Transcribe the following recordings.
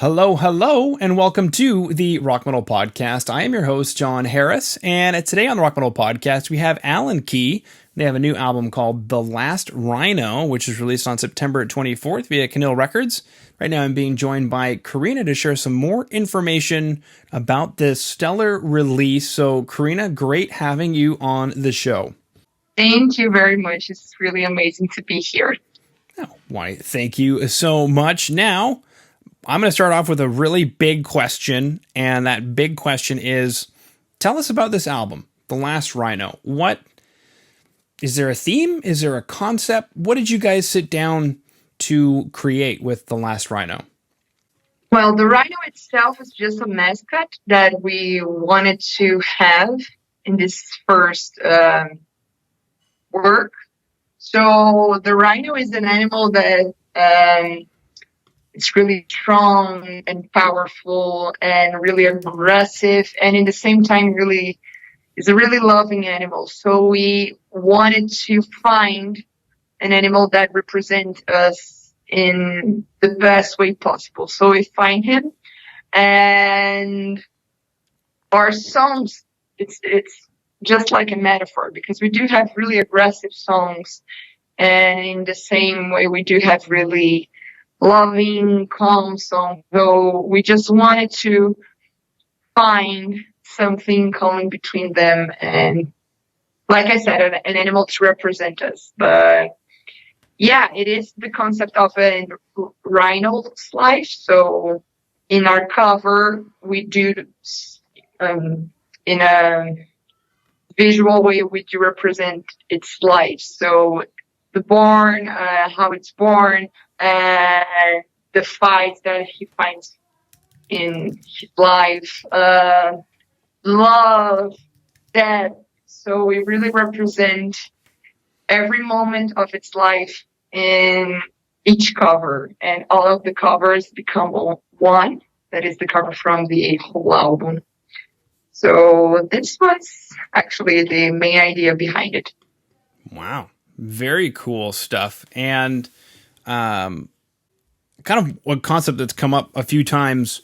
Hello, hello, and welcome to the Rock Metal Podcast. I am your host, John Harris, and today on the Rock Metal Podcast, we have Alan Key. They have a new album called The Last Rhino, which is released on September 24th via Canil Records. Right now, I'm being joined by Karina to share some more information about this stellar release. So, Karina, great having you on the show. Thank you very much. It's really amazing to be here. Oh, why, thank you so much. Now, I'm going to start off with a really big question, and that big question is, tell us about this album, The Last Rhino. What is there a theme? Is there a concept? What did you guys sit down to create with The Last Rhino? Well, the rhino itself is just a mascot that we wanted to have in this first work. So the rhino is an animal that it's really strong and powerful and really aggressive, and in the same time really is a really loving animal. So we wanted to find an animal that represents us in the best way possible. So we find him, and our songs, it's just like a metaphor, because we do have really aggressive songs, and in the same way we do have really loving, calm song. So we just wanted to find something common between them, and like I said, an animal to represent us. But yeah, it is the concept of a rhino's life. So in our cover, we do in a visual way, we do represent its life. So the born, how it's born, and the fights that he finds in his life, love, death. So we really represent every moment of its life in each cover, and all of the covers become one. That is the cover from the whole album. So this was actually the main idea behind it. Wow. Very cool stuff. And kind of a concept that's come up a few times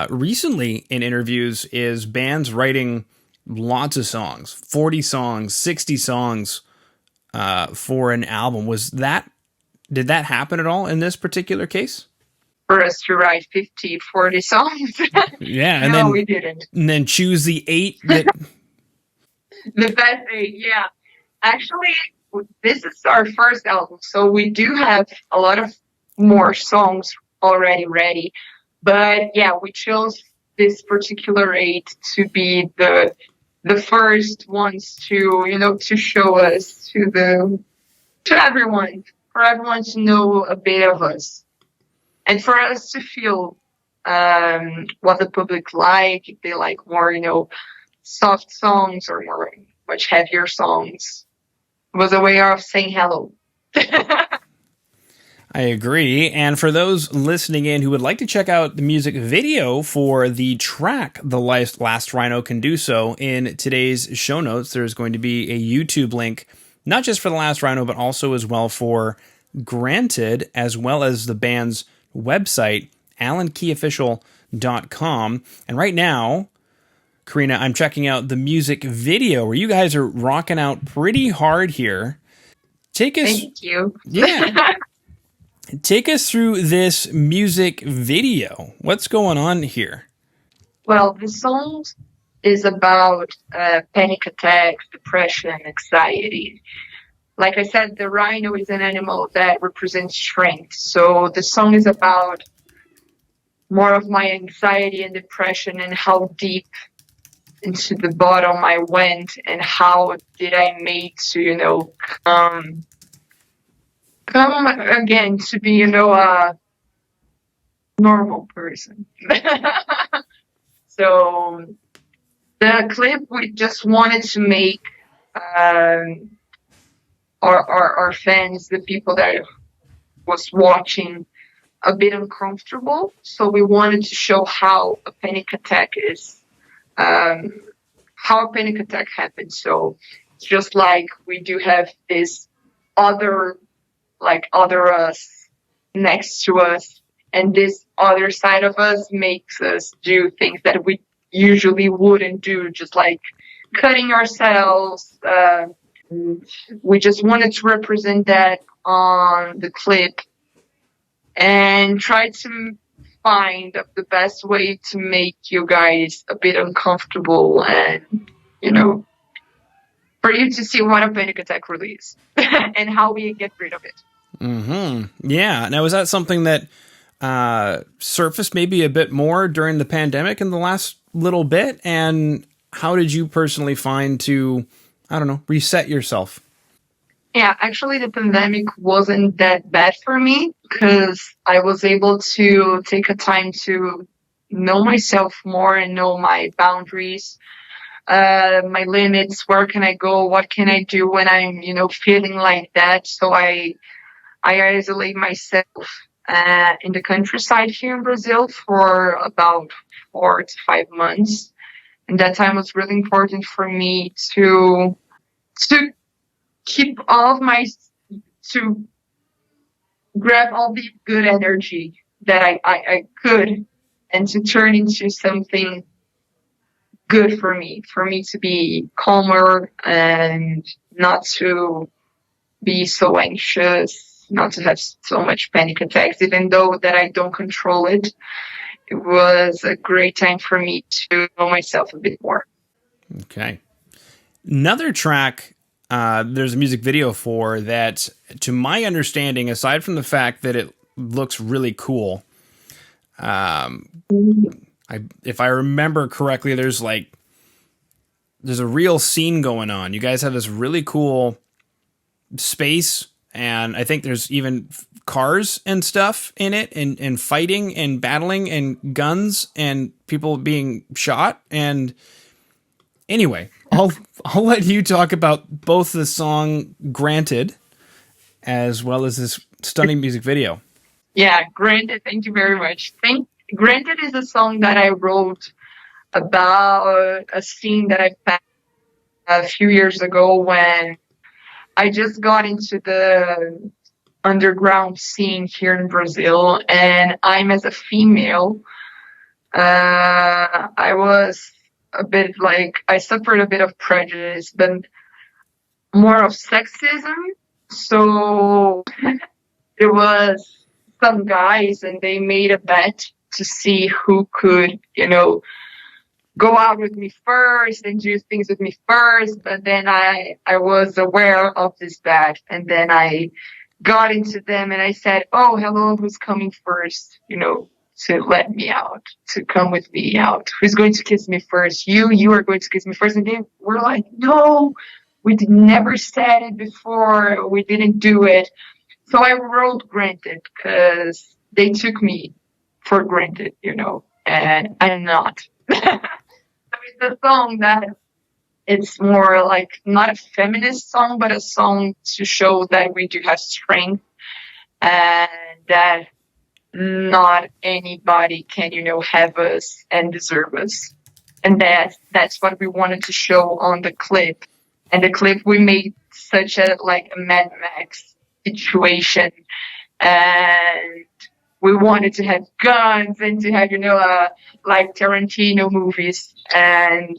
recently in interviews is bands writing lots of songs, 40 songs, 60 songs for an album. Did that happen at all in this particular case? For us to write 50, 40 songs? Yeah. And no, then we didn't. And then choose the 8 that... The best 8, yeah. Actually, this is our first album, so we do have a lot of more songs already ready. But yeah, we chose this particular 8 to be the first ones to, to show us to everyone, for everyone to know a bit of us, and for us to feel what the public like. If they like more, soft songs or more much heavier songs. It was a way of saying hello. I agree. And for those listening in who would like to check out the music video for the track The Last Rhino, can do so in today's show notes. There's going to be a YouTube link, not just for The Last Rhino, but also as well for Granted, as well as the band's website, alankeyofficial.com. And right now, Karina, I'm checking out the music video where you guys are rocking out pretty hard here. Thank you. Yeah. Take us through this music video. What's going on here? Well, the song is about panic attacks, depression, anxiety. Like I said, the rhino is an animal that represents strength. So the song is about more of my anxiety and depression, and how deep into the bottom I went, and how did I make to, come again to be, a normal person. So the clip, we just wanted to make our fans, the people that was watching, a bit uncomfortable. So we wanted to show how a panic attack is, how a panic attack happens. So it's just like we do have this other us next to us, and this other side of us makes us do things that we usually wouldn't do, just like cutting ourselves. We just wanted to represent that on the clip and try to find the best way to make you guys a bit uncomfortable and, for you to see what a panic attack really is and how we get rid of it. Mm-hmm. Yeah. Now, is that something that surfaced maybe a bit more during the pandemic in the last little bit? And how did you personally find to, I don't know, reset yourself? Yeah, actually, the pandemic wasn't that bad for me because I was able to take a time to know myself more and know my boundaries, my limits. Where can I go? What can I do when I'm, feeling like that? So I isolate myself in the countryside here in Brazil for about 4 to 5 months, and that time was really important for me to keep all of my to grab all the good energy that I could and to turn into something good for me to be calmer and not to be so anxious, not to have so much panic attacks, even though that I don't control it. It was a great time for me to know myself a bit more. Okay. Another track there's a music video for that, to my understanding, aside from the fact that it looks really cool, if I remember correctly, there's a real scene going on. You guys have this really cool space, and I think there's even cars and stuff in it, and fighting and battling and guns and people being shot. And anyway, I'll let you talk about both the song Granted as well as this stunning music video. Yeah, Granted, thank you very much. Granted is a song that I wrote about a scene that I found a few years ago when I just got into the underground scene here in Brazil, and I'm as a female, I was I suffered a bit of prejudice, but more of sexism. So there was some guys, and they made a bet to see who could, go out with me first and do things with me first. But then I was aware of this bet, and then I got into them and I said, "Oh, hello, who's coming first? To let me out, to come with me out. Who's going to kiss me first? You are going to kiss me first." And they were like, "No, we never said it before. We didn't do it." So I wrote Granted because they took me for granted, and I'm not. So it's a song that it's more like not a feminist song, but a song to show that we do have strength and that not anybody can, have us and deserve us. And that's what we wanted to show on the clip. And the clip, we made such a Mad Max situation, and we wanted to have guns and to have, like Tarantino movies. And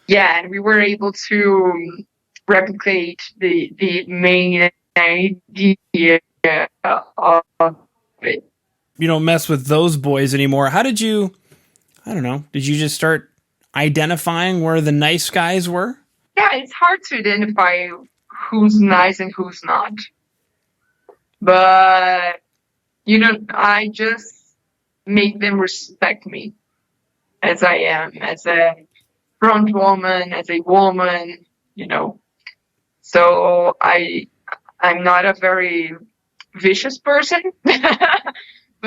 yeah, and we were able to replicate the main idea of it. You don't mess with those boys anymore. How did you, I don't know, did you just start identifying where the nice guys were? Yeah, it's hard to identify who's nice and who's not. But, I just make them respect me as I am, as a front woman, as a woman, So I'm not a very vicious person, but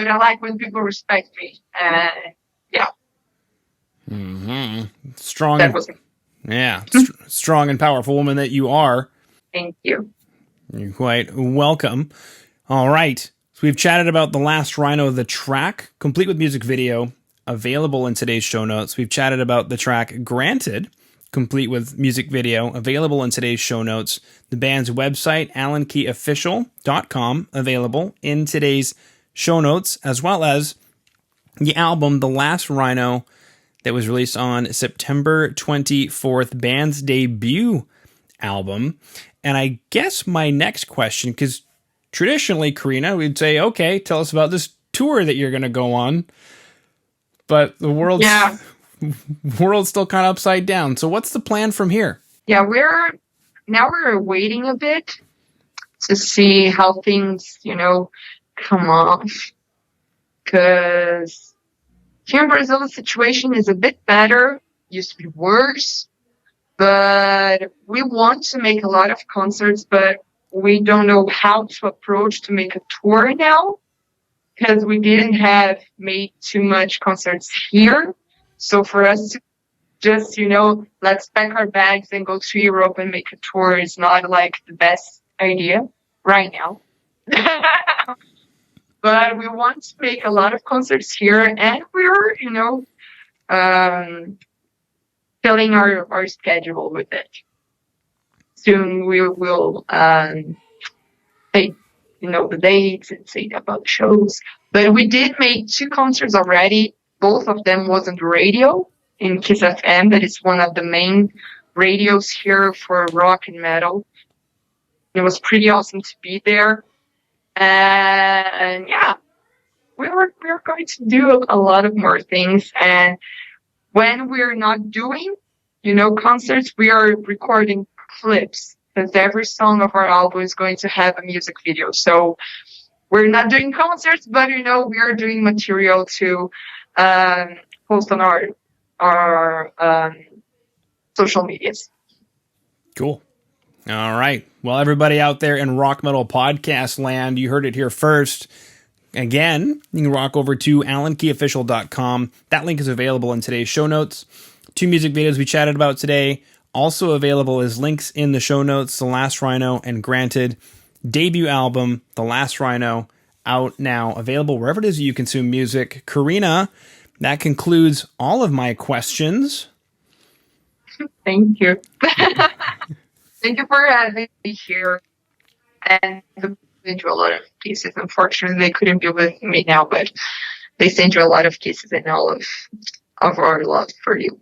I like when people respect me. Yeah. Mm-hmm. Strong. That was. Yeah. Strong and powerful woman that you are. Thank you. You're quite welcome. All right. So we've chatted about The Last Rhino, the track, complete with music video, available in today's show notes. We've chatted about the track Granted, complete with music video, available in today's show notes. The band's website, AlanKeyOfficial.com, available in today's show notes, as well as the album, The Last Rhino, that was released on September 24th, band's debut album. And I guess my next question, because traditionally, Karina, we'd say, okay, tell us about this tour that you're going to go on. But the world's still kind of upside down. So what's the plan from here? Yeah, we're waiting a bit to see how things, come off. Because here in Brazil, the situation is a bit better. Used to be worse. But we want to make a lot of concerts, but we don't know how to approach to make a tour now. Because we didn't have made too much concerts here. So for us to just, let's pack our bags and go to Europe and make a tour is not like the best idea right now. But we want to make a lot of concerts here, and we're, filling our schedule with it. Soon we will say, the dates and say about the shows. But we did make 2 concerts already. Both of them was on the radio in Kiss FM. That is one of the main radios here for rock and metal. It was pretty awesome to be there. And yeah, we're going to do a lot of more things. And when we're not doing, concerts, we are recording clips. Because every song of our album is going to have a music video. So we're not doing concerts, but, we are doing material to post on our social medias. Cool. All right. Well, everybody out there in rock metal podcast land, you heard it here first. Again, you can rock over to AlanKeyOfficial.com. That link is available in today's show notes. 2 music videos we chatted about today. Also available as links in the show notes, The Last Rhino and Granted debut album, The Last Rhino, out now, available wherever it is you consume music. Karina, that concludes all of my questions. Thank you. Thank you for having me here. And they do a lot of kisses. Unfortunately, they couldn't be with me now, but they send you a lot of kisses and all of our love for you.